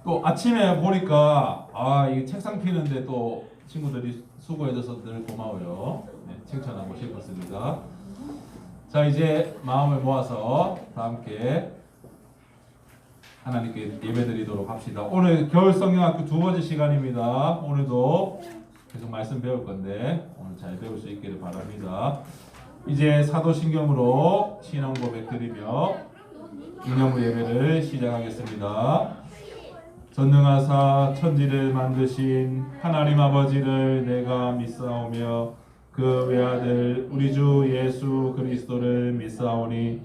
또 아침에 보니까 이 책상 피는데 또 친구들이 수고해줘서 늘 고마워요. 네, 칭찬하고 싶었습니다. 자, 이제 마음을 모아서 다 함께 하나님께 예배드리도록 합시다. 오늘 겨울 성경학교 두 번째 시간입니다. 오늘도 계속 말씀 배울 건데 오늘 잘 배울 수 있기를 바랍니다. 이제 사도신경으로 신앙 고백 드리며 기념부 예배를 시작하겠습니다. 전능하사 천지를 만드신 하나님 아버지를 내가 믿사오며 그 외아들 우리 주 예수 그리스도를 믿사오니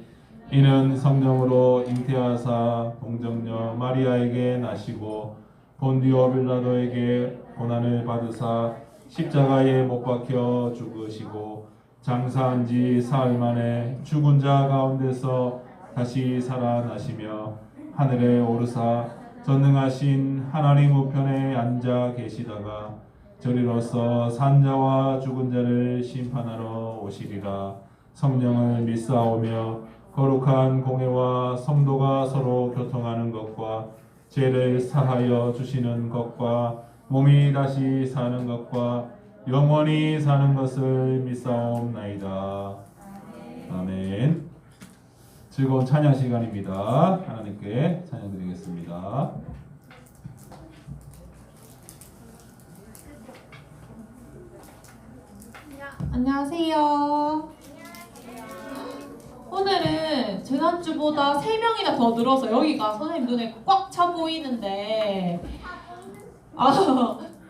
이는 성령으로 잉태하사 동정녀 마리아에게 나시고 본디오 빌라도에게 고난을 받으사 십자가에 못 박혀 죽으시고 장사한 지 사흘 만에 죽은 자 가운데서 다시 살아나시며 하늘에 오르사 전능하신 하나님 우편에 앉아 계시다가 저리로서 산자와 죽은 자를 심판하러 오시리라. 성령을 믿사오며 거룩한 공회와 성도가 서로 교통하는 것과 죄를 사하여 주시는 것과 몸이 다시 사는 것과 영원히 사는 것을 믿사옵나이다. 아멘. 즐거운 찬양 시간입니다. 하나님께 찬양 드리겠습니다. 안녕하세요. 오늘은 지난주보다 3명이나 더 늘어서 여기가 선생님 눈에 꽉 차 보이는데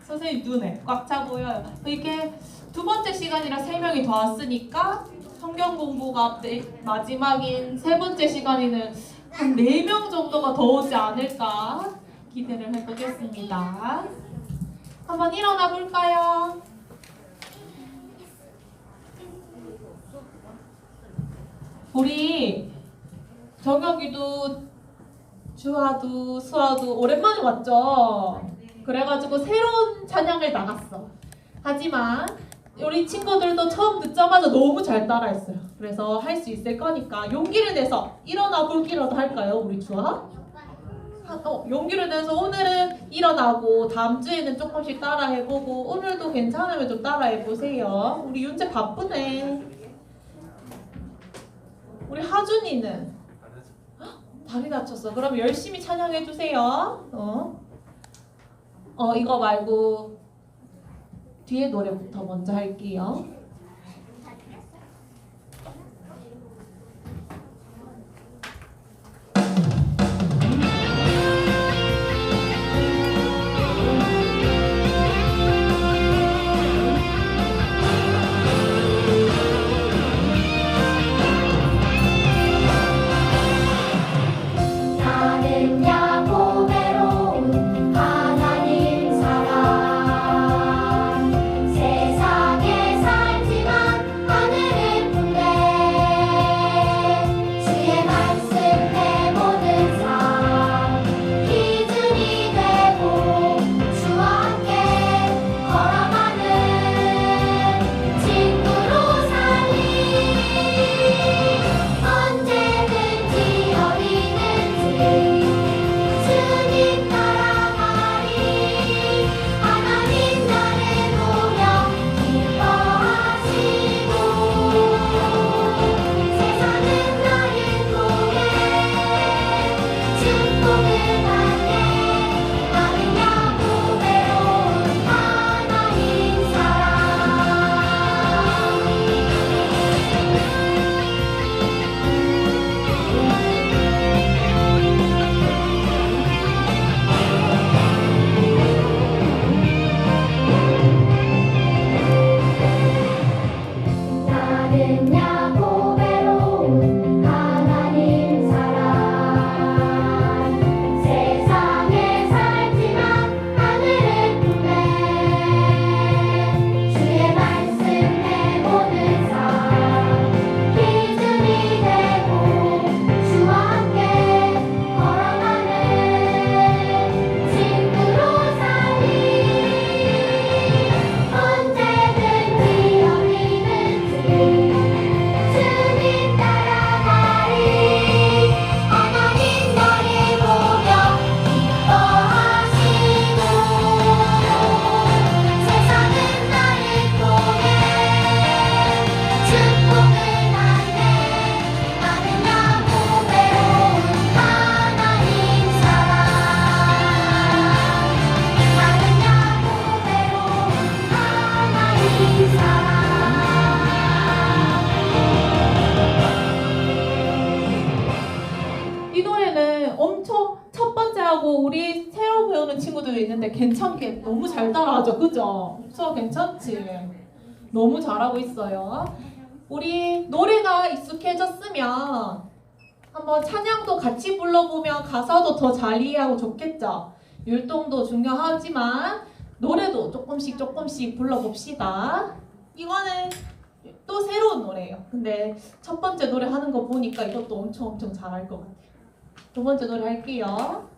선생님 눈에 꽉 차 보여요. 이렇게 두 번째 시간이라 3명이 더 왔으니까 성경 공부가 마지막인 세 번째 시간에는 한 4명 정도가 더 오지 않을까 기대를 해보겠습니다. 한번 일어나 볼까요? 우리 정혁이도 주아도 수아도 오랜만에 왔죠? 그래가지고 새로운 찬양을 나갔어. 하지만 우리 친구들도 처음 듣자마자 너무 잘 따라했어요. 그래서 할 수 있을 거니까 용기를 내서 일어나 볼기라도 할까요, 우리 주아? 용기를 내서 오늘은 일어나고 다음 주에는 조금씩 따라해보고 오늘도 괜찮으면 좀 따라해보세요. 우리 윤재 바쁘네. 우리 하준이는 다리 다쳤어. 그럼 열심히 찬양해주세요. 이거 말고 뒤에 노래부터 먼저 할게요. 따라하고 우리 새로 배우는 친구들도 있는데 괜찮게 너무 잘 따라하죠. 그죠? 수아 괜찮지? 너무 잘하고 있어요. 우리 노래가 익숙해졌으면 한번 찬양도 같이 불러보면 가사도 더 잘 이해하고 좋겠죠? 율동도 중요하지만 노래도 조금씩 불러봅시다. 이거는 또 새로운 노래예요. 근데 첫 번째 노래 하는 거 보니까 이것도 엄청 잘할 것 같아요. 두 번째 노래 할게요.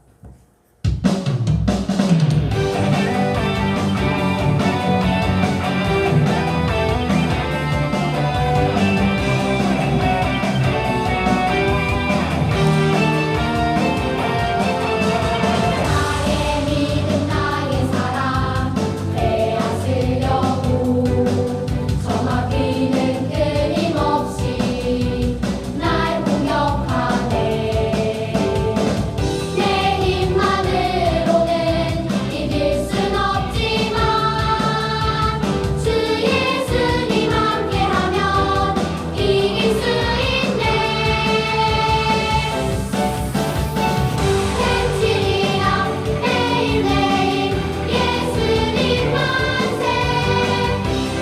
나의 믿음 나의 사랑 빼앗으려고 저마귀는 끊임없이 날 공격하네. 내 힘만으로는 이길 순 없지만 주 예수님 함께하면 이길 수 있네. 벤치리랑 매일매일 예수님 만세.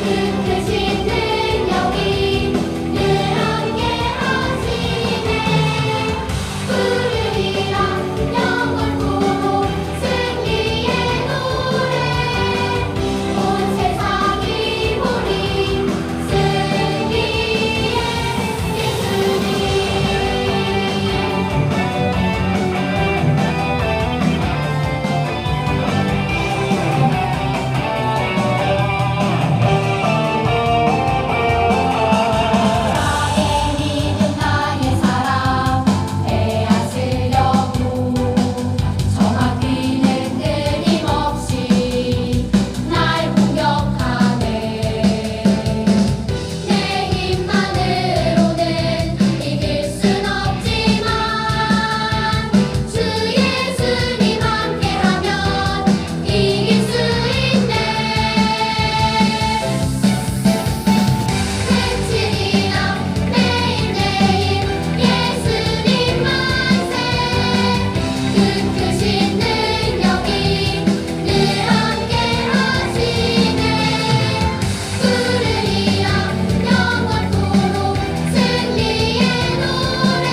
그 크신 능력이 늘 함께 하시네. 부르리라 영원토록 승리의 노래. 온 세상이 보리 승리의 예수님. 나의 믿음 나의 사랑 빼앗으려고 저마귀는 끊임없이 날 공격하네. 내 힘만으로는 이길 순 없지만 주 예수님 함께하면 이길 수 있네. 벤치리랑 매일매일 예수님 만세. 그 크신 능력이 늘 함께 하시네. 부르리라 영원토록 승리의 노래.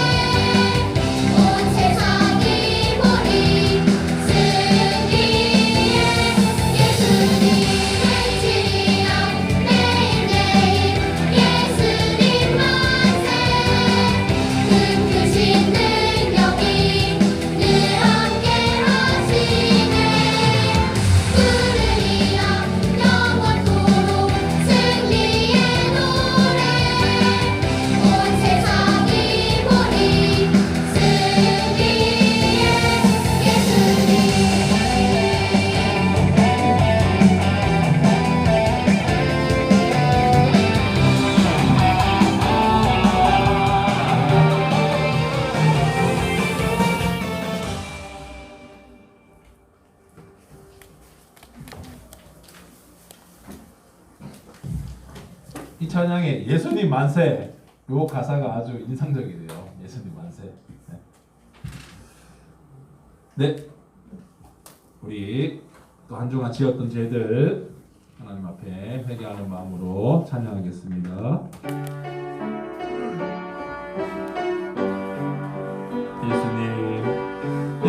온 세상이 보리 승리의 예수님. 벤치리랑 매일매일 예수님 만세. 그 크신 능력이 늘 함께 하시네. 부르리라 영원토록 승리의 노래. 온 세상이 보리 승리의 이 찬양의 예수님 만세 요 가사가 아주 인상적이래요. 예수님 만세. 네. 우리 또 한 주간 지었던 죄들 하나님 앞에 회개하는 마음으로 찬양하겠습니다.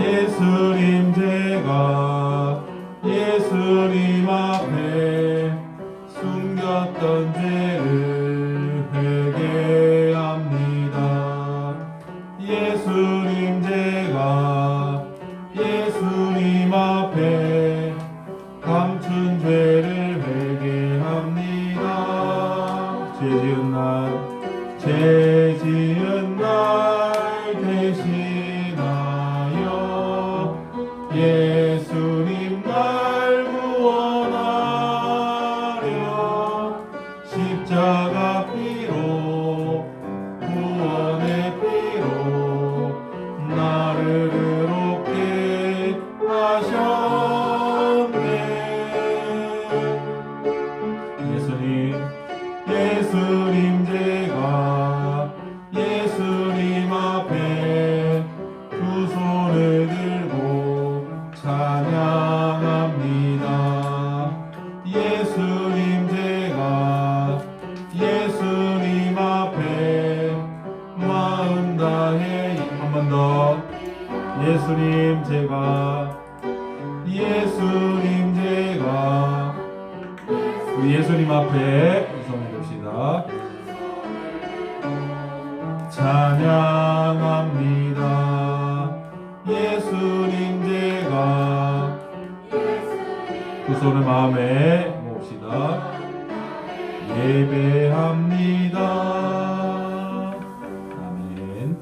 예수님 제가 예수님 앞에 숨겼던 죄를 회개합니다. 예수님 제가 예수님 앞에 감춘 죄를 회개합니다. 죄 지은 날 대신하여 예수님 날 구원하려 십자가 피로 구원의 피로 나를 의롭게 하셨네. 예수님 제가 예수님 앞에 두 손을 들고 예수님 제가 우리 예수님 앞에 손을 듭시다. 찬양합니다. 예수님 제가 두 손을 마음에 모읍시다. 예배합니다. 아멘.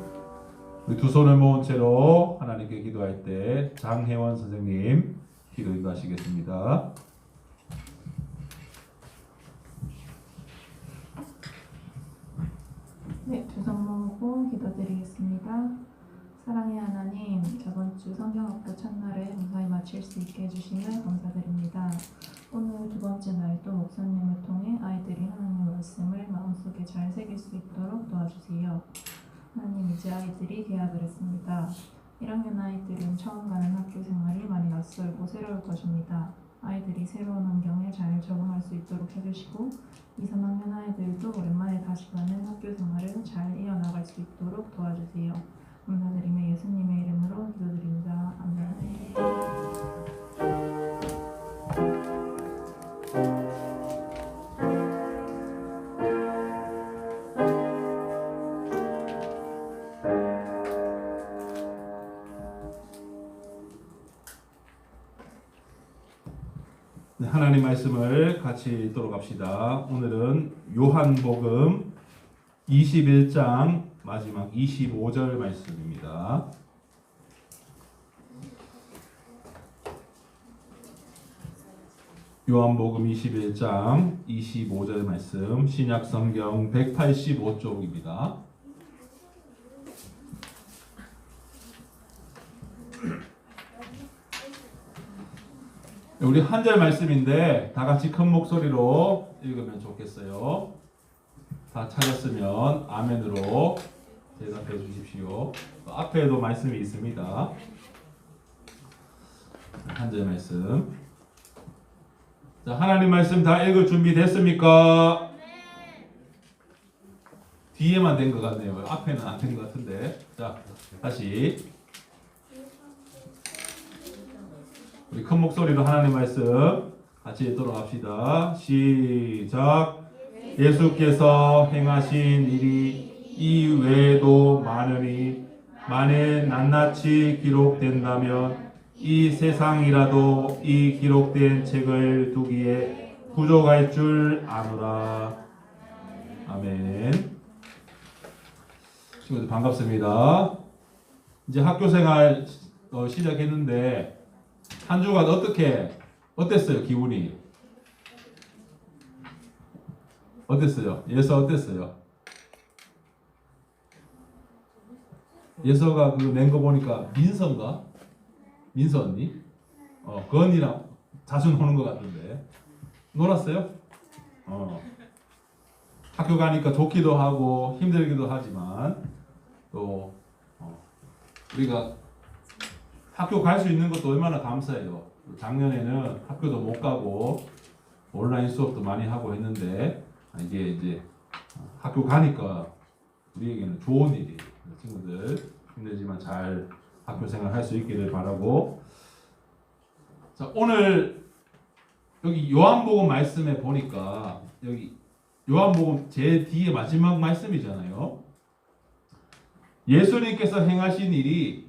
우리 두 손을 모은 채로 하나님께 기도할 때 장혜원 선생님 기도 인도하시겠습니다. 네, 두 손 모으고 기도드리겠습니다. 사랑의 하나님, 저번 주 성경학교 첫날에 무사히 마칠 수 있게 해주심을 감사드립니다. 오늘 두 번째 날도 목사님을 통해 아이들이 하나님의 말씀을 마음속에 잘 새길 수 있도록 도와주세요. 하나님, 이제 아이들이 개학을 했습니다. 1학년 아이들은 처음 가는 학교 생활이 많이 낯설고 새로울 것입니다. 아이들이 새로운 환경에 잘 적응할 수 있도록 해주시고 2, 3학년 아이들도 오랜만에 다시 가는 학교 생활을 잘 이어나갈 수 있도록 도와주세요. 감사드리며 예수님의 이름으로 기도드립니다. 아멘. 네, 하나님 말씀을 같이 읽도록 합시다. 오늘은 요한복음 21장 마지막 25절 말씀입니다. 요한복음 21장 25절 말씀, 신약성경 185쪽입니다. 우리 한 절 말씀인데 다 같이 큰 목소리로 읽으면 좋겠어요. 다 찾았으면 아멘으로 대답해 주십시오. 앞에도 말씀이 있습니다. 한 절 말씀. 자, 하나님 말씀 다 읽을 준비 됐습니까? 뒤에만 된 것 같네요. 앞에는 안 된 것 같은데. 자, 다시. 우리 큰 목소리로 하나님 말씀 같이 읽도록 합시다. 시작. 예수께서 행하신 일이 이 외에도 많으니 만일 낱낱이 기록된다면 이 세상이라도 이 기록된 책을 두기에 부족할 줄 아노라. 아멘. 친구들 반갑습니다. 이제 학교생활 시작했는데 한 주간 어땠어요? 기분이? 어땠어요? 예서 어땠어요? 예서가 그 낸 거 보니까 민서인가? 민서 언니? 그 언니랑 자주 노는 것 같은데 놀았어요? 학교 가니까 좋기도 하고 힘들기도 하지만 또 우리가 학교 갈 수 있는 것도 얼마나 감사해요. 작년에는 학교도 못 가고 온라인 수업도 많이 하고 했는데 이제 학교 가니까 우리에게는 좋은 일이에요. 친구들 힘들지만 잘 학교 생활 할 수 있기를 바라고. 자, 오늘 여기 요한복음 말씀에 보니까 여기 요한복음 제 뒤에 마지막 말씀이잖아요. 예수님께서 행하신 일이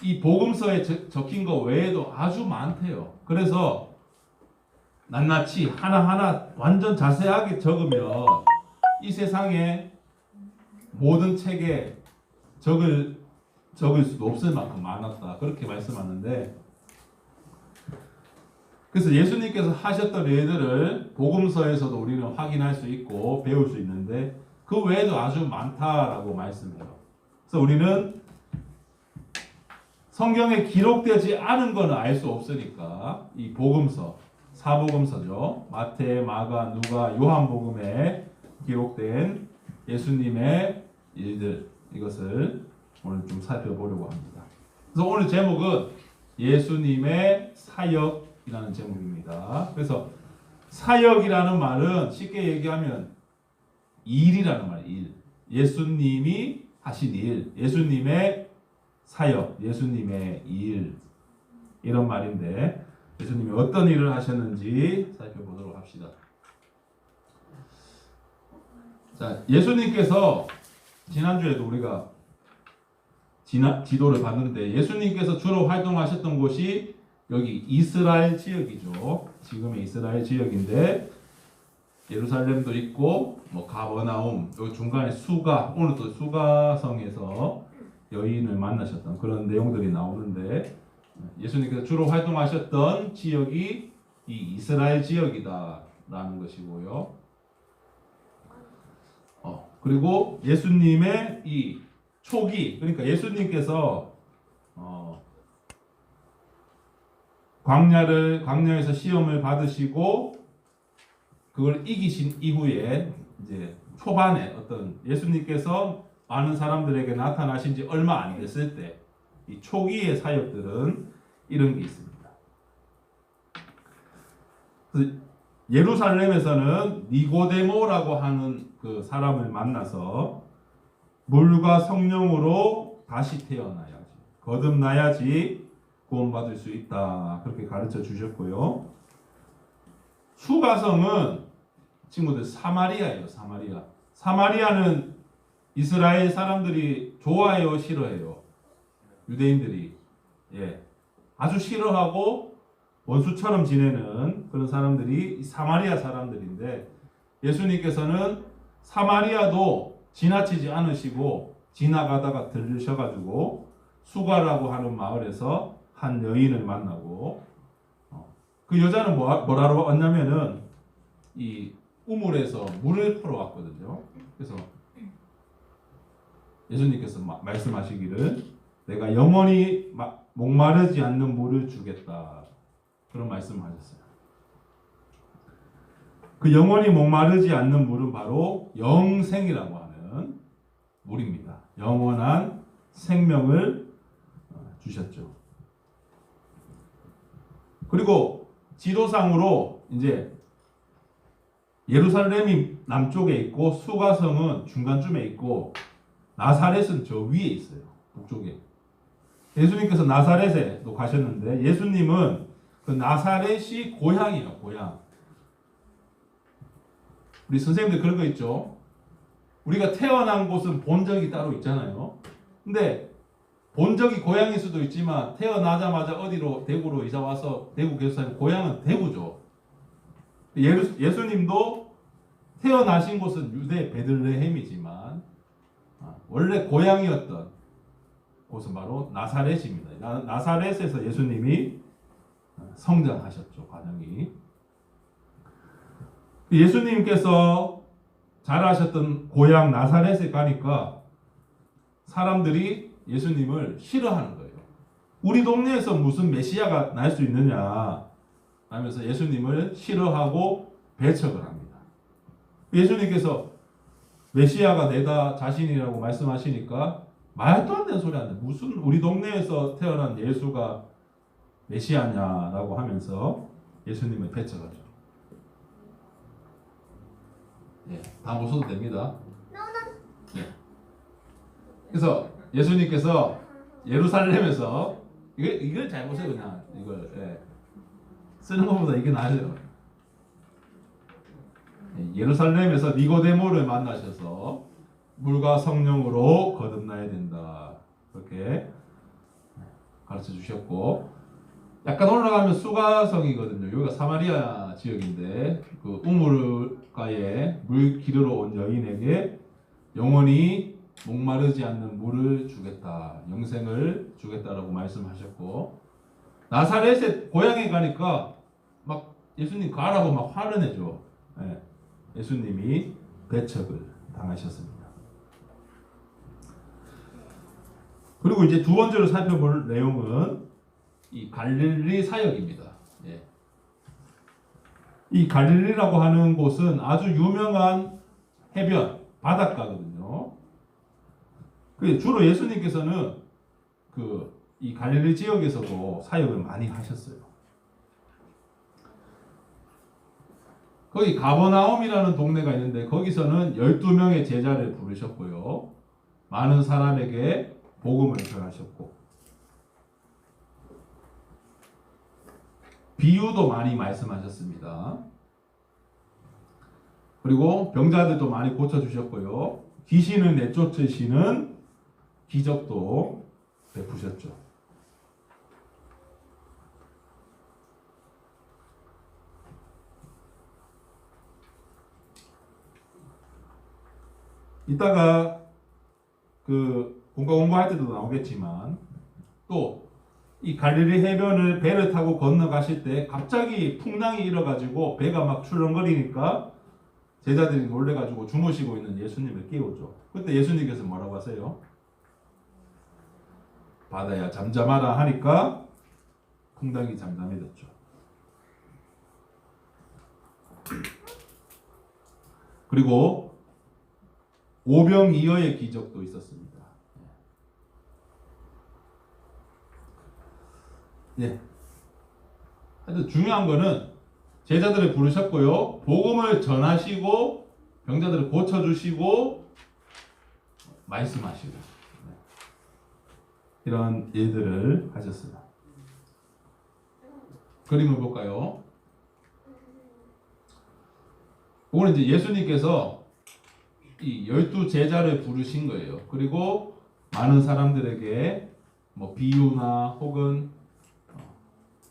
이 복음서에 적힌 거 외에도 아주 많대요. 그래서 낱낱이 하나하나 완전 자세하게 적으면 이 세상에 모든 책에 적을 수도 없을 만큼 많았다. 그렇게 말씀하는데, 그래서 예수님께서 하셨던 일들을 복음서에서도 우리는 확인할 수 있고 배울 수 있는데 그 외에도 아주 많다라고 말씀해요. 그래서 우리는 성경에 기록되지 않은 것은 알 수 없으니까 이 복음서, 사복음서죠. 마태, 마가, 누가, 요한복음에 기록된 예수님의 일들, 이것을 오늘 좀 살펴보려고 합니다. 그래서 오늘 제목은 예수님의 사역이라는 제목입니다. 그래서 사역이라는 말은 쉽게 얘기하면 일이라는 말이에요. 일. 예수님이 하신 일, 예수님의 사역, 예수님의 일 이런 말인데 예수님이 어떤 일을 하셨는지 살펴보도록 합시다. 자, 예수님께서 지난주에도 우리가 지도를 봤는데 예수님께서 주로 활동하셨던 곳이 여기 이스라엘 지역이죠. 지금의 이스라엘 지역인데 예루살렘도 있고 뭐 가버나움, 여기 중간에 수가, 오늘 또 수가성에서 여인을 만나셨던 그런 내용들이 나오는데 예수님께서 주로 활동하셨던 지역이 이 이스라엘 지역이다라는 것이고요. 그리고 예수님의 이 초기, 그러니까 예수님께서 광야에서 시험을 받으시고 그걸 이기신 이후에 이제 초반에 어떤 예수님께서 많은 사람들에게 나타나신 지 얼마 안 됐을 때 이 초기의 사역들은 이런 게 있습니다. 그래서 예루살렘에서는 니고데모라고 하는 그 사람을 만나서 물과 성령으로 다시 태어나야지, 거듭나야지 구원받을 수 있다, 그렇게 가르쳐 주셨고요. 수가성은 친구들 사마리아예요. 사마리아는 이스라엘 사람들이 좋아해요, 싫어해요? 유대인들이 아주 싫어하고 원수처럼 지내는 그런 사람들이 사마리아 사람들인데 예수님께서는 사마리아도 지나치지 않으시고 지나가다가 들르셔가지고 수가라고 하는 마을에서 한 여인을 만나고 그 여자는 뭐라고 왔냐면은 이 우물에서 물을 퍼러 왔거든요. 그래서 예수님께서 말씀하시기를 내가 영원히 목마르지 않는 물을 주겠다, 그런 말씀하셨어요. 그 영원히 목마르지 않는 물은 바로 영생이라고 하는 물입니다. 영원한 생명을 주셨죠. 그리고 지도상으로 이제 예루살렘이 남쪽에 있고 수가성은 중간쯤에 있고 나사렛은 저 위에 있어요. 북쪽에. 예수님께서 나사렛에도 가셨는데 예수님은 그 나사렛이 고향이에요. 고향. 우리 선생님들 그런 거 있죠. 우리가 태어난 곳은 본적이 따로 있잖아요. 근데 본적이 고향일 수도 있지만 태어나자마자 어디로, 대구로 이사 와서 대구 계속 사는 고향은 대구죠. 예수님도 태어나신 곳은 유대 베들레헴이지만 원래 고향이었던 곳은 바로 나사렛입니다. 나사렛에서 예수님이 성장하셨죠. 과정이. 예수님께서 자라셨던 고향 나사렛에 가니까 사람들이 예수님을 싫어하는 거예요. 우리 동네에서 무슨 메시아가 날 수 있느냐 하면서 예수님을 싫어하고 배척을 합니다. 예수님께서 메시아가 내다 자신이라고 말씀하시니까 말도 안 되는 소리 하는데 무슨 우리 동네에서 태어난 예수가 메시아냐라고 하면서 예수님을 배척하죠. 다 보셔도 됩니다. 그래서 예수님께서 예루살렘에서 이걸 잘 보세요. 그냥 이걸 쓰는 것보다 이게 나아요. 예루살렘에서 니고데모를 만나셔서 물과 성령으로 거듭나야 된다, 그렇게 가르쳐 주셨고, 약간 올라가면 수가성이거든요. 여기가 사마리아 지역인데 그 우물가에 물 기르러 온 여인에게 영원히 목마르지 않는 물을 주겠다, 영생을 주겠다라고 말씀하셨고, 나사렛에 고향에 가니까 막 예수님 가라고 막 화를 내죠. 예수님이 배척을 당하셨습니다. 그리고 이제 두 번째로 살펴볼 내용은 이 갈릴리 사역입니다. 이 갈릴리라고 하는 곳은 아주 유명한 해변, 바닷가거든요. 주로 예수님께서는 이 갈릴리 지역에서도 사역을 많이 하셨어요. 거기 가버나움이라는 동네가 있는데 거기서는 12명의 제자를 부르셨고요. 많은 사람에게 복음을 전하셨고 비유도 많이 말씀하셨습니다. 그리고 병자들도 많이 고쳐주셨고요. 귀신을 내쫓으시는 기적도 베푸셨죠. 이따가 그 본과 공부할 때도 나오겠지만 또 이 갈릴리 해변을 배를 타고 건너가실 때 갑자기 풍랑이 일어가지고 배가 막 출렁거리니까 제자들이 놀래가지고 주무시고 있는 예수님을 깨우죠. 그때 예수님께서 뭐라고 하세요? 바다야 잠잠하라 하니까 풍랑이 잠잠해졌죠. 그리고 오병이어의 기적도 있었습니다. 예. 하여튼 중요한 거는 제자들을 부르셨고요. 복음을 전하시고 병자들을 고쳐주시고 말씀하시고 이런 일들을 하셨습니다. 그림을 볼까요? 이거는 이제 예수님께서 이 12 제자를 부르신 거예요. 그리고 많은 사람들에게 뭐 비유나 혹은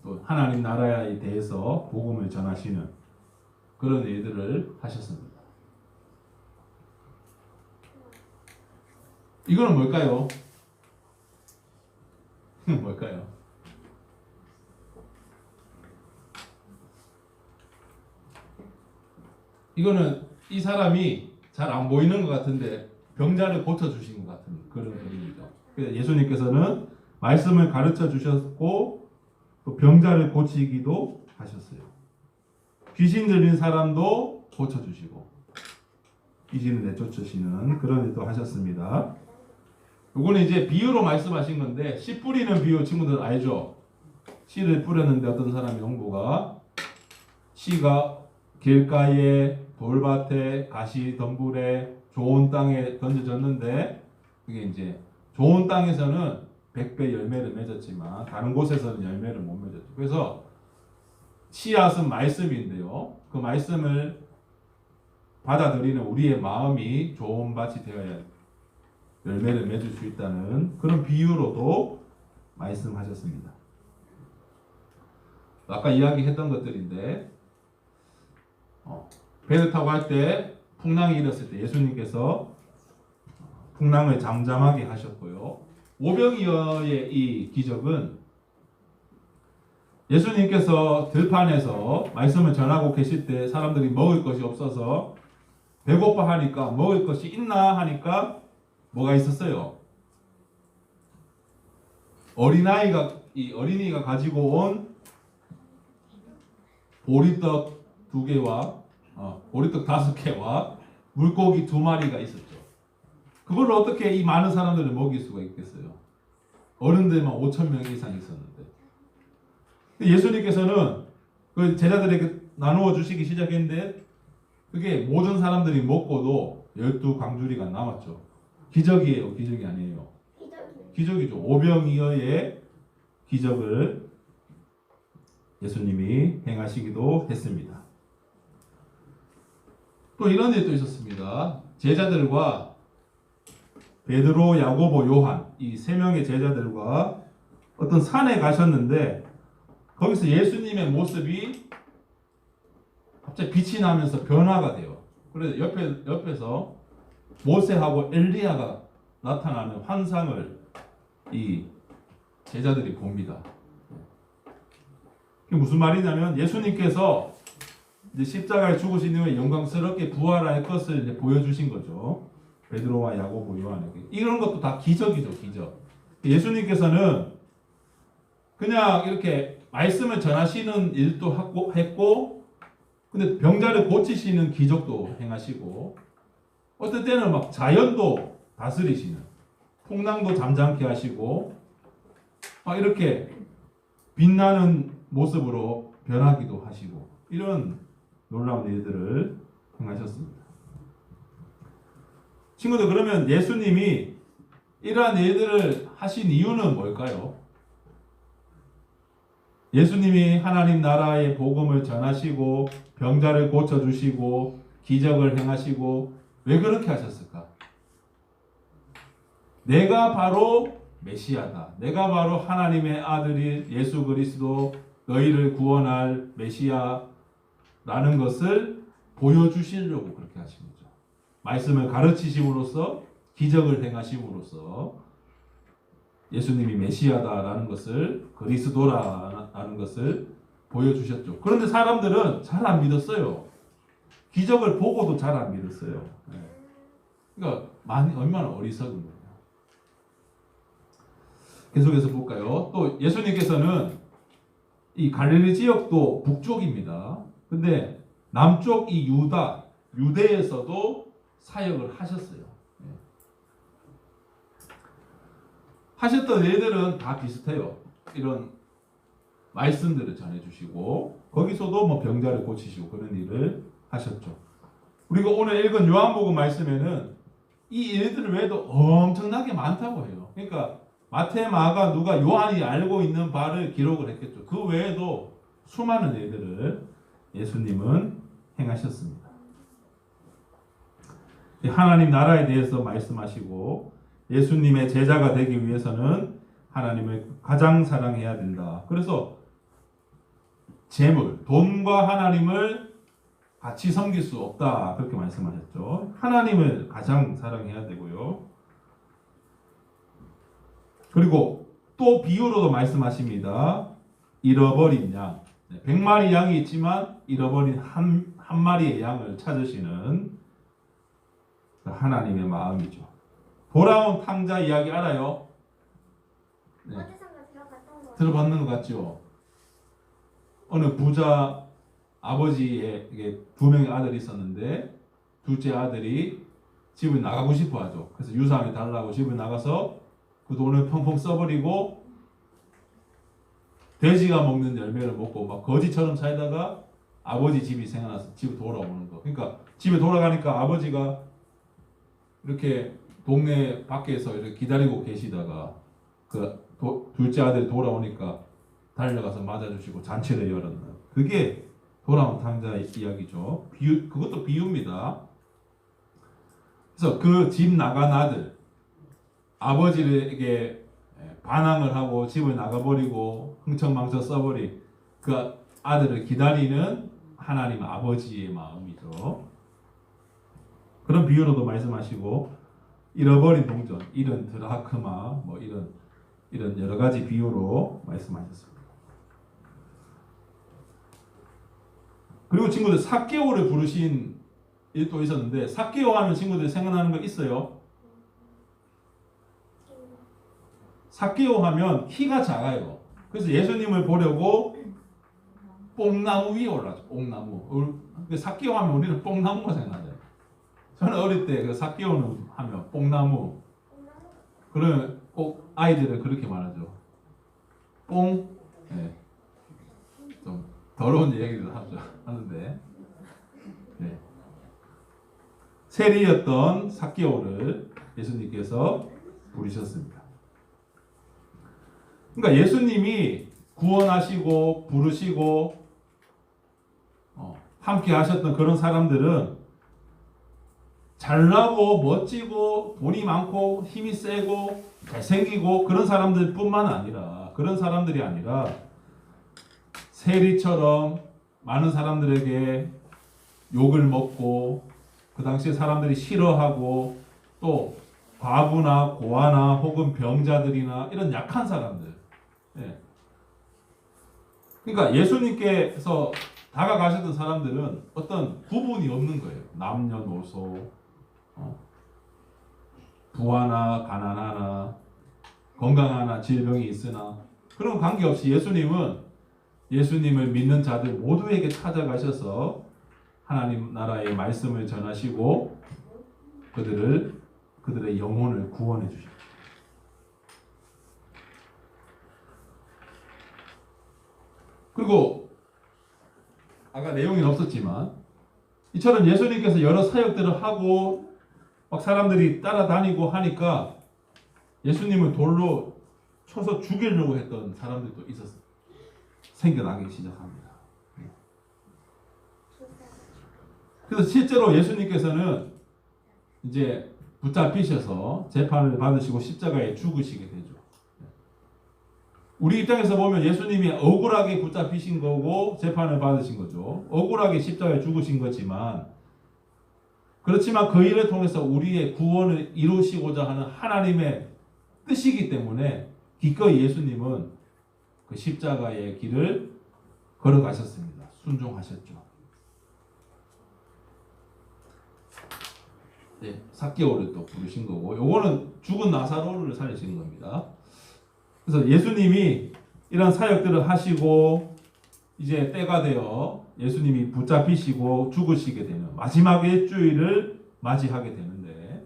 또 하나님 나라에 대해서 복음을 전하시는 그런 일들을 하셨습니다. 이거는 뭘까요? 뭘까요? 이거는 이 사람이 잘 안 보이는 것 같은데 병자를 고쳐주신 것 같은 그런 그림이죠. 그래서 예수님께서는 말씀을 가르쳐 주셨고 또 병자를 고치기도 하셨어요. 귀신 들린 사람도 고쳐주시고 귀신을 내쫓으시는 그런 일도 하셨습니다. 이거는 이제 비유로 말씀하신 건데 씨 뿌리는 비유 친구들 알죠? 씨를 뿌렸는데 어떤 사람이 농부가 씨가 길가에 돌밭에 가시덤불에 좋은 땅에 던져졌는데 그게 이제 좋은 땅에서는 100배 열매를 맺었지만 다른 곳에서는 열매를 못 맺었죠. 그래서 씨앗은 말씀인데요. 그 말씀을 받아들이는 우리의 마음이 좋은 밭이 되어야 열매를 맺을 수 있다는 그런 비유로도 말씀하셨습니다. 아까 이야기했던 것들인데 배를 타고 할 때 풍랑이 일었을 때 예수님께서 풍랑을 잠잠하게 하셨고요. 오병이어의 이 기적은 예수님께서 들판에서 말씀을 전하고 계실 때 사람들이 먹을 것이 없어서 배고파 하니까 먹을 것이 있나 하니까 뭐가 있었어요? 어린이가 가지고 온 보리떡 2개와 보리떡 5개와 물고기 2마리가 있었죠. 그걸로 어떻게 이 많은 사람들을 먹일 수가 있겠어요? 어른들만 5,000명 이상 있었는데 예수님께서는 그 제자들에게 나누어 주시기 시작했는데 그게 모든 사람들이 먹고도 12광주리가 남았죠. 기적이에요? 기적이 아니에요? 기적이죠. 오병이어의 기적을 예수님이 행하시기도 했습니다. 또 이런 일도 있었습니다. 제자들과 베드로, 야고보, 요한 이 3명의 제자들과 어떤 산에 가셨는데 거기서 예수님의 모습이 갑자기 빛이 나면서 변화가 돼요. 그래서 옆에서 모세하고 엘리야가 나타나는 환상을 이 제자들이 봅니다. 그게 무슨 말이냐면 예수님께서 이제 십자가에 죽으신 이후에 영광스럽게 부활할 것을 이제 보여주신 거죠. 베드로와 야고보, 요한에게. 이런 것도 다 기적이죠, 기적. 예수님께서는 그냥 이렇게 말씀을 전하시는 일도 했고, 근데 병자를 고치시는 기적도 행하시고, 어떨 때는 막 자연도 다스리시는, 풍랑도 잠잠케 하시고, 막 이렇게 빛나는 모습으로 변하기도 하시고, 이런 놀라운 일들을 행하셨습니다. 친구들, 그러면 예수님이 이러한 일들을 하신 이유는 뭘까요? 예수님이 하나님 나라의 복음을 전하시고 병자를 고쳐주시고 기적을 행하시고 왜 그렇게 하셨을까? 내가 바로 메시아다. 내가 바로 하나님의 아들인 예수 그리스도 너희를 구원할 메시아라는 것을 보여주시려고 그렇게 하신 거죠. 말씀을 가르치심으로써 기적을 행하심으로써 예수님이 메시아다라는 것을 그리스도라는 것을 보여주셨죠. 그런데 사람들은 잘 안 믿었어요. 기적을 보고도 잘 안 믿었어요. 그러니까 얼마나 어리석은 거예요. 계속해서 볼까요? 또 예수님께서는 이 갈릴리 지역도 북쪽입니다. 근데 남쪽 이 유대에서도 사역을 하셨어요. 하셨던 일들은 다 비슷해요. 이런 말씀들을 전해주시고 거기서도 뭐 병자를 고치시고 그런 일을 하셨죠. 우리가 오늘 읽은 요한복음 말씀에는 이 일들 외에도 엄청나게 많다고 해요. 그러니까 마태, 마가, 누가, 요한이 알고 있는 바를 기록을 했겠죠. 그 외에도 수많은 일들을 예수님은 행하셨습니다. 하나님 나라에 대해서 말씀하시고 예수님의 제자가 되기 위해서는 하나님을 가장 사랑해야 된다. 그래서 재물, 돈과 하나님을 같이 섬길 수 없다. 그렇게 말씀하셨죠. 하나님을 가장 사랑해야 되고요. 그리고 또 비유로도 말씀하십니다. 잃어버린 양. 100마리 양이 있지만 잃어버린 한 마리의 양을 찾으시는 하나님의 마음이죠. 돌아온 탕자 이야기 알아요? 네. 들어봤는 것 같죠? 어느 부자 아버지에게 2명의 아들이 있었는데 둘째 아들이 집을 나가고 싶어 하죠. 그래서 유산을 달라고 집을 나가서 그 돈을 펑펑 써버리고 돼지가 먹는 열매를 먹고 막 거지처럼 살다가 아버지 집이 생각나서 집에 돌아오는 거. 그러니까 집에 돌아가니까 아버지가 이렇게 동네 밖에서 이렇게 기다리고 계시다가 그 둘째 아들이 돌아오니까 달려가서 맞아주시고 잔치를 열었는. 그게 돌아온 탕자의 이야기죠. 그것도 비유입니다. 그래서 그 집 나간 아들, 아버지에게 반항을 하고 집을 나가버리고 흥청망청 써버린 그 아들을 기다리는 하나님 아버지의 마음이죠. 그런 비유로도 말씀하시고 잃어버린 동전, 잃은 드라크마, 뭐 이런 여러 가지 비유로 말씀하셨습니다. 그리고 친구들 삭개오를 부르신 일도 있었는데 삭개오 하면 친구들 생각나는 거 있어요? 삭개오 하면 키가 작아요. 그래서 예수님을 보려고 뽕나무 위에 올라죠. 뽕나무. 삭개오 하면 우리는 뽕나무가 생각나요. 저는 어릴 때 그 삭개오는 하면 뽕나무. 그러면 꼭 아이들은 그렇게 말하죠. 뽕. 네. 좀 더러운 얘기를 하는데. 네. 세리였던 삭개오를 예수님께서 부르셨습니다. 그러니까 예수님이 구원하시고 부르시고 함께 하셨던 그런 사람들은 잘나고 멋지고 돈이 많고 힘이 세고 잘생기고 그런 사람들 뿐만 아니라 그런 사람들이 아니라 세리처럼 많은 사람들에게 욕을 먹고 그 당시에 사람들이 싫어하고 또 과부나 고아나 혹은 병자들이나 이런 약한 사람들. 예. 그러니까 예수님께서 다가가셨던 사람들은 어떤 구분이 없는 거예요. 남녀노소, 부하나 가난하나 건강하나 질병이 있으나 그런 관계없이 예수님을 믿는 자들 모두에게 찾아가셔서 하나님 나라의 말씀을 전하시고 그들의 영혼을 구원해 주십니다. 그리고 아까 내용이 없었지만 이처럼 예수님께서 여러 사역들을 하고 막 사람들이 따라다니고 하니까 예수님을 돌로 쳐서 죽이려고 했던 사람들도 생겨나기 시작합니다. 그래서 실제로 예수님께서는 이제 붙잡히셔서 재판을 받으시고 십자가에 죽으시게 되죠. 우리 입장에서 보면 예수님이 억울하게 붙잡히신 거고 재판을 받으신 거죠. 억울하게 십자가에 죽으신 거지만, 그렇지만 그 일을 통해서 우리의 구원을 이루시고자 하는 하나님의 뜻이기 때문에 기꺼이 예수님은 그 십자가의 길을 걸어가셨습니다. 순종하셨죠. 네, 삭개오를 또 부르신 거고, 요거는 죽은 나사로를 살리시는 겁니다. 그래서 예수님이 이런 사역들을 하시고 이제 때가 되어 예수님이 붙잡히시고 죽으시게 되는 마지막 일주일을 맞이하게 되는데,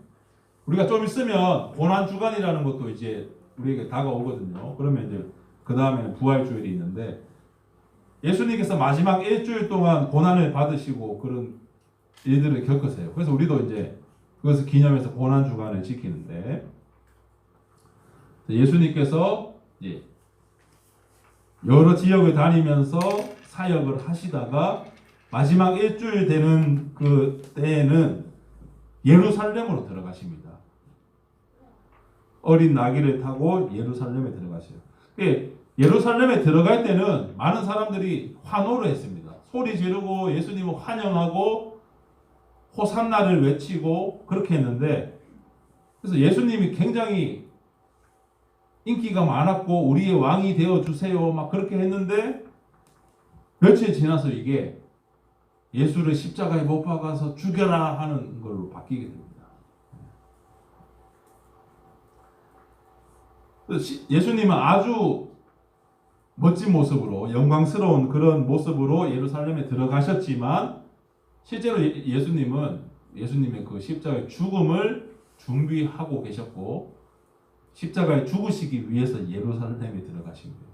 우리가 좀 있으면 고난 주간이라는 것도 이제 우리에게 다가오거든요. 그러면 이제 그 다음에는 부활 주일이 있는데, 예수님께서 마지막 일주일 동안 고난을 받으시고 그런 일들을 겪으세요. 그래서 우리도 이제 그것을 기념해서 고난 주간을 지키는데, 예수님께서 이제 여러 지역을 다니면서 사역을 하시다가 마지막 일주일 되는 그 때에는 예루살렘으로 들어가십니다. 어린 나귀를 타고 예루살렘에 들어가셔요. 예루살렘에 들어갈 때는 많은 사람들이 환호를 했습니다. 소리 지르고 예수님을 환영하고 호산나를 외치고 그렇게 했는데, 그래서 예수님이 굉장히 인기가 많았고 우리의 왕이 되어 주세요 막 그렇게 했는데, 며칠 지나서 이게 예수를 십자가에 못 박아서 죽여라 하는 걸로 바뀌게 됩니다. 예수님은 아주 멋진 모습으로, 영광스러운 그런 모습으로 예루살렘에 들어가셨지만, 실제로 예수님의 그 십자가의 죽음을 준비하고 계셨고 십자가에 죽으시기 위해서 예루살렘에 들어가신 거예요.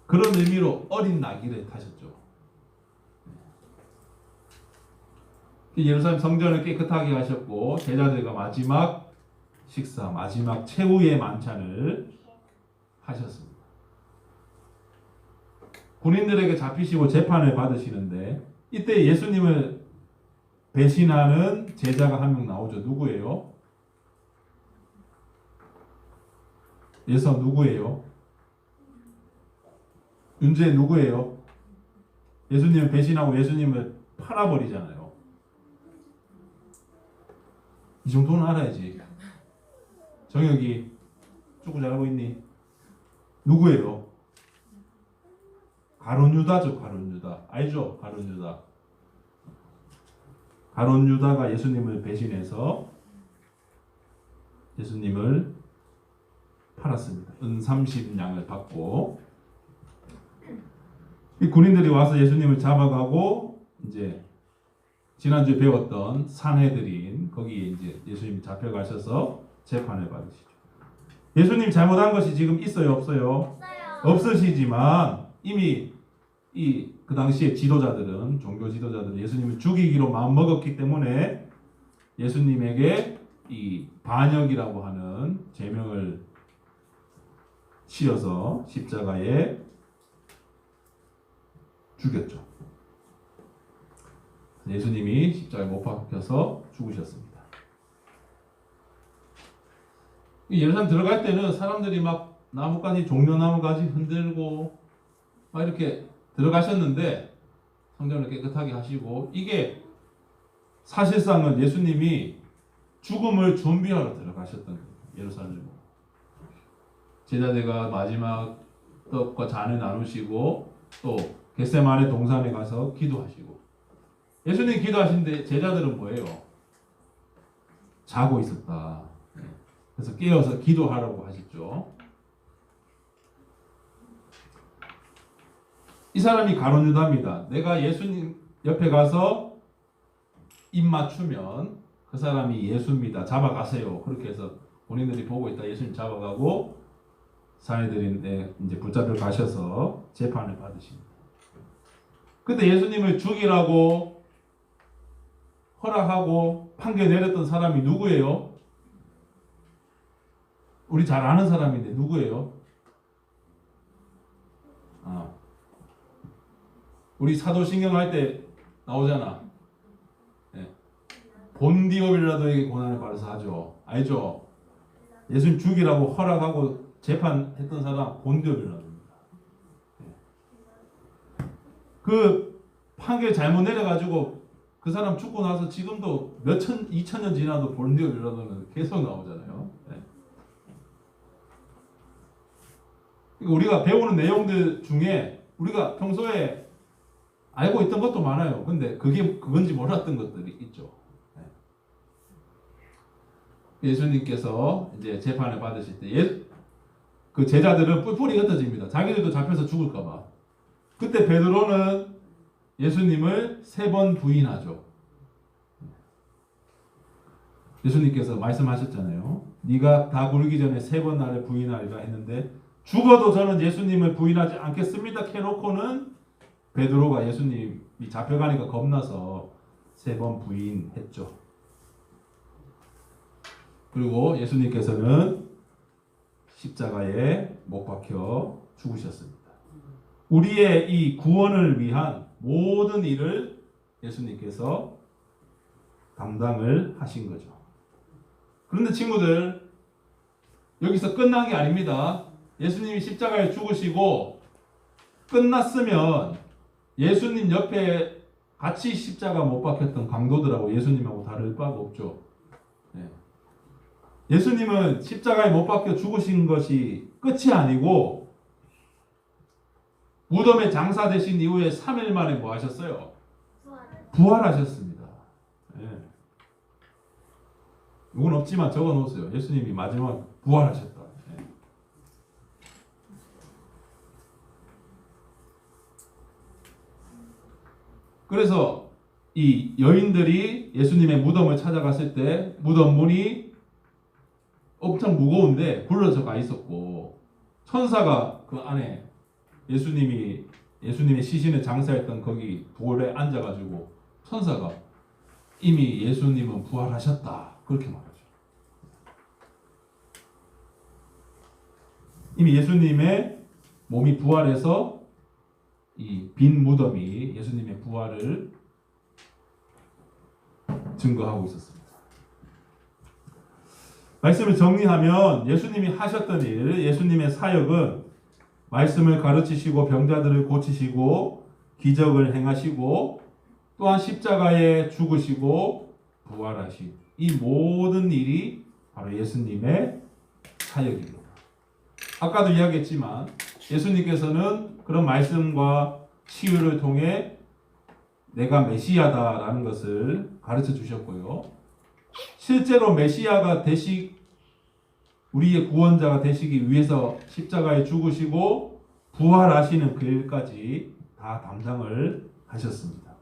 그런 의미로 어린 나귀를 타셨죠. 예루살렘 성전을 깨끗하게 하셨고 제자들과 마지막 식사, 마지막 최후의 만찬을 하셨습니다. 군인들에게 잡히시고 재판을 받으시는데, 이때 예수님을 배신하는 제자가 한 명 나오죠. 누구예요? 예수 누구예요? 윤재 누구예요? 예수님을 배신하고 예수님을 팔아버리잖아요. 이 정도는 알아야지. 정혁이 축구 잘하고 있니? 누구예요? 가룟 유다죠. 가룟 유다. 알죠? 가룟 유다. 가룟 유다가 예수님을 배신해서 예수님을 팔았습니다. 은 30냥을 받고, 이 군인들이 와서 예수님을 잡아가고 이제 지난주에 배웠던 산헤드린 거기에 이제 예수님 잡혀가셔서 재판을 받으시죠. 예수님 잘못한 것이 지금 있어요, 없어요? 없으시지만 이미 그 당시에 지도자들은, 종교 지도자들은 예수님을 죽이기로 마음먹었기 때문에 예수님에게 이 반역이라고 하는 제명을 씌어서 십자가에 죽였죠. 예수님이 십자가에 못 박혀서 죽으셨습니다. 예루살렘 들어갈 때는 사람들이 막 나뭇가지, 종려나무가지 흔들고 막 이렇게 들어가셨는데, 성전을 깨끗하게 하시고, 이게 사실상은 예수님이 죽음을 준비하러 들어가셨던 거예요. 예루살렘으로. 제자들과 마지막 떡과 잔을 나누시고 또 겟세마네 동산에 가서 기도하시고, 예수님 기도하시는데 제자들은 뭐예요? 자고 있었다. 그래서 깨어서 기도하라고 하셨죠. 이 사람이 가룟 유다입니다. 내가 예수님 옆에 가서 입 맞추면 그 사람이 예수입니다. 잡아가세요. 그렇게 해서 본인들이 보고 있다 예수님 잡아가고 사내들이 이제 붙잡혀 가셔서 재판을 받으십니다. 그때 예수님을 죽이라고 허락하고 판결 내렸던 사람이 누구예요? 우리 잘 아는 사람인데 누구예요? 우리 사도신경 할 때 나오잖아. 본디오 빌라도에게 고난을 받아서 하죠. 알죠? 예수님 죽이라고 허락하고 재판했던 사람 본디오 빌라도입니다. 그 판결 잘못 내려가지고 그 사람 죽고 나서 지금도 몇천, 2000년 지나도 본디오 빌라도는 계속 나오잖아요. 그러니까 우리가 배우는 내용들 중에 우리가 평소에 알고 있던 것도 많아요. 근데 그게 그건지 몰랐던 것들이 있죠. 예수님께서 이제 재판을 받으실 때 그 제자들은 뿔뿔이 흩어집니다. 자기들도 잡혀서 죽을까봐. 그때 베드로는 예수님을 3번 부인하죠. 예수님께서 말씀하셨잖아요. 네가 다 굴기 전에 3번 나를 부인하리라 했는데 죽어도 저는 예수님을 부인하지 않겠습니다. 해놓고는 베드로가 예수님이 잡혀가니까 겁나서 3번 부인했죠. 그리고 예수님께서는 십자가에 못 박혀 죽으셨습니다. 우리의 이 구원을 위한 모든 일을 예수님께서 담당을 하신 거죠. 그런데 친구들, 여기서 끝난 게 아닙니다. 예수님이 십자가에 죽으시고 끝났으면 예수님 옆에 같이 십자가 못 박혔던 강도들하고 예수님하고 다를 바가 없죠. 예수님은 십자가에 못 박혀 죽으신 것이 끝이 아니고 무덤에 장사되신 이후에 3일 만에 뭐 하셨어요? 부활하셨습니다. 이건 없지만 적어 놓으세요. 예수님이 마지막 부활하셨다. 그래서 이 여인들이 예수님의 무덤을 찾아갔을 때 무덤 문이 엄청 무거운데 굴러져 가 있었고 천사가 그 안에 예수님의 시신을 장사했던 거기 돌에 앉아가지고 천사가 이미 예수님은 부활하셨다 그렇게 말하죠. 이미 예수님의 몸이 부활해서 이 빈 무덤이 예수님의 부활을 증거하고 있었습니다. 말씀을 정리하면 예수님이 하셨던 일, 예수님의 사역은 말씀을 가르치시고 병자들을 고치시고 기적을 행하시고 또한 십자가에 죽으시고 부활하신 이 모든 일이 바로 예수님의 사역입니다. 아까도 이야기했지만 예수님께서는 그런 말씀과 치유를 통해 내가 메시아다라는 것을 가르쳐 주셨고요. 실제로 메시아가 우리의 구원자가 되시기 위해서 십자가에 죽으시고 부활하시는 그 일까지 다 담당을 하셨습니다.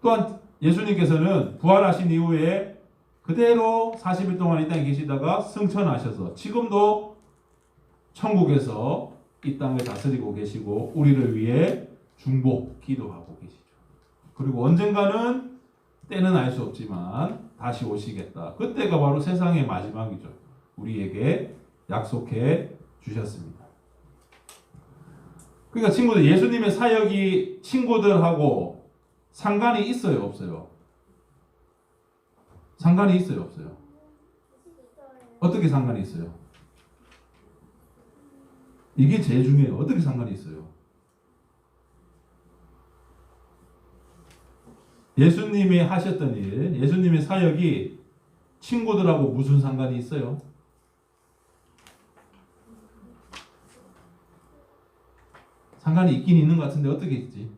또한 예수님께서는 부활하신 이후에 그대로 40일 동안 이 땅에 계시다가 승천하셔서 지금도 천국에서 이 땅을 다스리고 계시고 우리를 위해 중보 기도하고 계시죠. 그리고 언젠가는 때는 알 수 없지만 다시 오시겠다. 그때가 바로 세상의 마지막이죠. 우리에게 약속해 주셨습니다. 그러니까 친구들, 예수님의 사역이 친구들하고 상관이 있어요, 없어요? 상관이 있어요, 없어요? 어떻게 상관이 있어요? 이게 제일 중요해요. 어떻게 상관이 있어요? 예수님이 하셨던 일, 예수님의 사역이 친구들하고 무슨 상관이 있어요? 상관이 있긴 있는 것 같은데 어떻게 있지?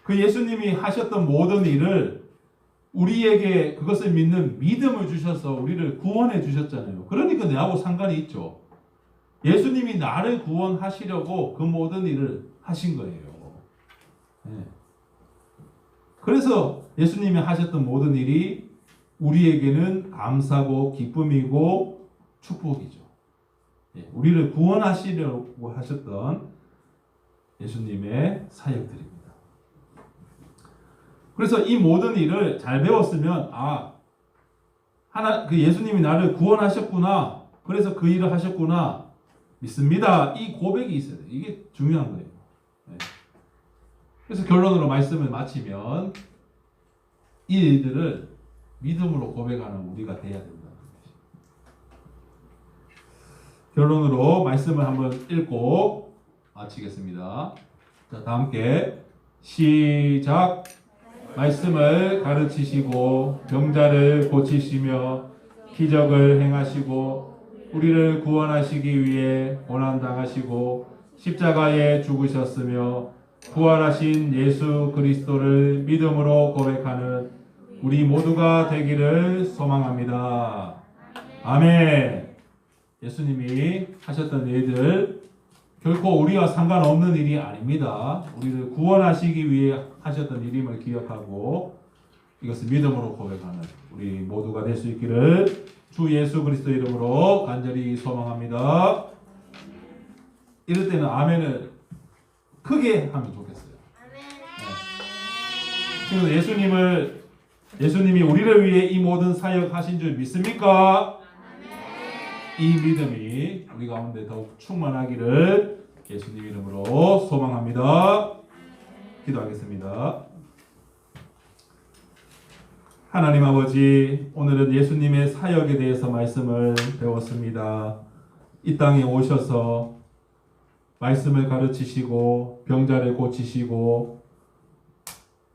그 예수님이 하셨던 모든 일을 우리에게 그것을 믿는 믿음을 주셔서 우리를 구원해 주셨잖아요. 그러니까 내하고 상관이 있죠. 예수님이 나를 구원하시려고 그 모든 일을 하신 거예요. 그래서 예수님이 하셨던 모든 일이 우리에게는 감사고 기쁨이고 축복이죠. 우리를 구원하시려고 하셨던 예수님의 사역들입니다. 그래서 이 모든 일을 잘 배웠으면 그 예수님이 나를 구원하셨구나. 그래서 그 일을 하셨구나. 믿습니다. 이 고백이 있어야 돼요. 이게 중요한 거예요. 네. 그래서 결론으로 말씀을 마치면 이 일들을 믿음으로 고백하는 우리가 돼야 된다. 결론으로 말씀을 한번 읽고 마치겠습니다. 자, 다 함께 시작. 말씀을 가르치시고 병자를 고치시며 기적을 행하시고 우리를 구원하시기 위해 고난 당하시고 십자가에 죽으셨으며 부활하신 예수 그리스도를 믿음으로 고백하는 우리 모두가 되기를 소망합니다. 아멘. 예수님이 하셨던 일들 결코 우리와 상관없는 일이 아닙니다. 우리를 구원하시기 위해 하셨던 일임을 기억하고 이것을 믿음으로 고백하는 우리 모두가 될 수 있기를 주 예수 그리스도 이름으로 간절히 소망합니다. 이럴 때는 아멘을 크게 하면 좋겠어요. 지금 예수님이 우리를 위해 이 모든 사역 하신 줄 믿습니까? 이 믿음이 우리 가운데 더욱 충만하기를 예수님 이름으로 소망합니다. 기도하겠습니다. 하나님 아버지, 오늘은 예수님의 사역에 대해서 말씀을 배웠습니다. 이 땅에 오셔서 말씀을 가르치시고 병자를 고치시고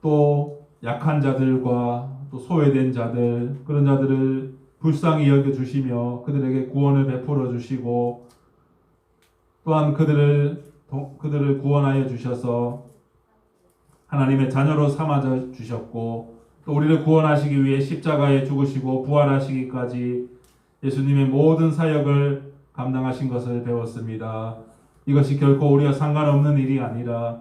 또 약한 자들과 또 소외된 자들, 그런 자들을 불쌍히 여겨주시며 그들에게 구원을 베풀어 주시고 또한 그들을 구원하여 주셔서 하나님의 자녀로 삼아 주셨고 또 우리를 구원하시기 위해 십자가에 죽으시고 부활하시기까지 예수님의 모든 사역을 감당하신 것을 배웠습니다. 이것이 결코 우리와 상관없는 일이 아니라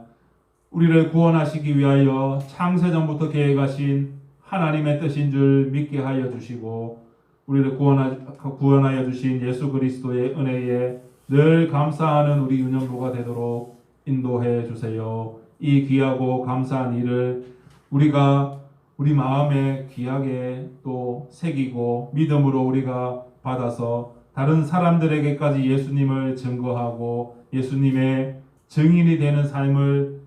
우리를 구원하시기 위하여 창세전부터 계획하신 하나님의 뜻인 줄 믿게 하여 주시고 우리를 구원하여 주신 예수 그리스도의 은혜에 늘 감사하는 우리 유년부가 되도록 인도해 주세요. 이 귀하고 감사한 일을 우리가 우리 마음에 귀하게 또 새기고 믿음으로 우리가 받아서 다른 사람들에게까지 예수님을 증거하고 예수님의 증인이 되는 삶을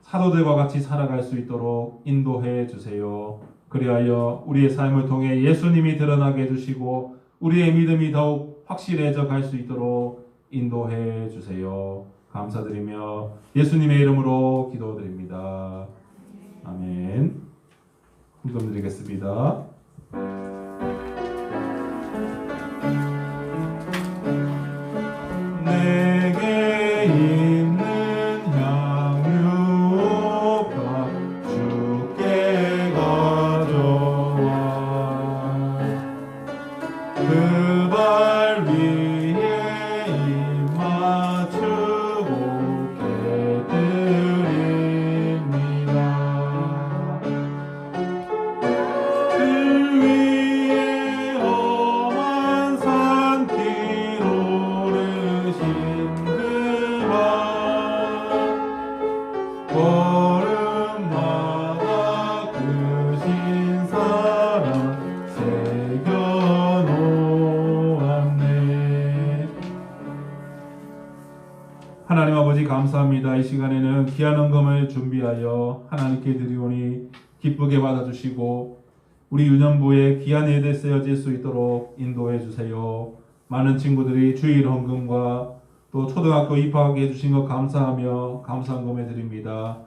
사도들과 같이 살아갈 수 있도록 인도해 주세요. 그리하여 우리의 삶을 통해 예수님이 드러나게 해주시고 우리의 믿음이 더욱 확실해져 갈 수 있도록 인도해 주세요. 감사드리며 예수님의 이름으로 기도드립니다. 아멘. 헌금 드리겠습니다. 내게 있는 향유가 주께 가져와 그 발 위에 입 맞추고 깨드립니다. 그 위에 험한 산길 오르신 그발 걸음마다 크신 사랑 새겨놓았네. 하나님 아버지 감사합니다. 이 시간에는 귀한 헌금을 준비하여 하나님께 드리오니 기쁘게 받아주시고 우리 유년부에 귀한 예대 쓰여질 수 있도록 인도해 주세요. 많은 친구들이 주일 헌금과 또 초등학교 입학하게 해주신 것 감사하며 감사한 금에 드립니다.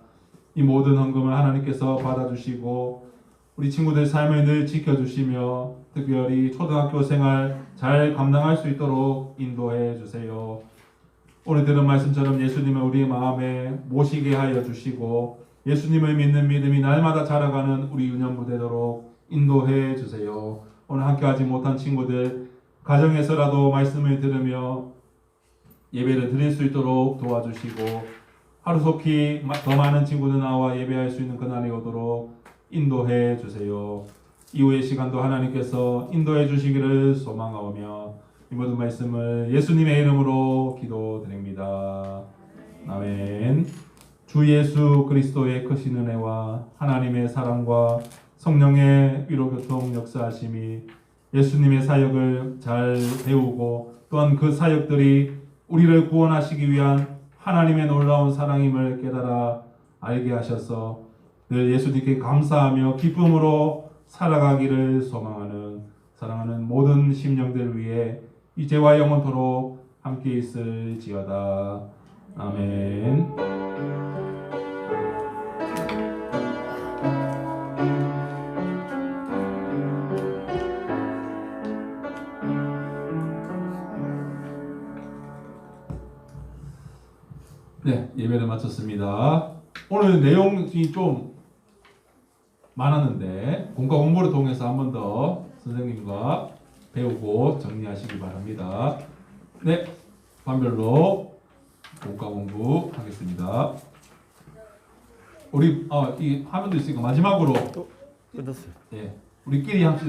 이 모든 헌금을 하나님께서 받아주시고 우리 친구들 삶을 늘 지켜주시며 특별히 초등학교 생활 잘 감당할 수 있도록 인도해 주세요. 오늘 들은 말씀처럼 예수님을 우리의 마음에 모시게 하여 주시고 예수님을 믿는 믿음이 날마다 자라가는 우리 유년부 되도록 인도해 주세요. 오늘 함께하지 못한 친구들 가정에서라도 말씀을 들으며 예배를 드릴 수 있도록 도와주시고 하루속히 더 많은 친구들 나와 예배할 수 있는 그날이 오도록 인도해 주세요. 이후의 시간도 하나님께서 인도해 주시기를 소망하오며 이 모든 말씀을 예수님의 이름으로 기도드립니다. 아멘. 주 예수 그리스도의 크신 은혜와 하나님의 사랑과 성령의 위로 교통 역사하심이 예수님의 사역을 잘 배우고 또한 그 사역들이 우리를 구원하시기 위한 하나님의 놀라운 사랑임을 깨달아 알게 하셔서 늘 예수님께 감사하며 기쁨으로 살아가기를 소망하는 사랑하는 모든 심령들 위해 이제와 영원토록 함께 있을지어다. 아멘. 네, 예배를 마쳤습니다. 오늘 내용이 좀 많았는데 공과 공부를 통해서 한 번 더 선생님과 배우고 정리하시기 바랍니다. 네, 반별로 공과 공부 하겠습니다. 우리 이 화면도 있으니까 마지막으로 끝났어요. 우리끼리 합시다.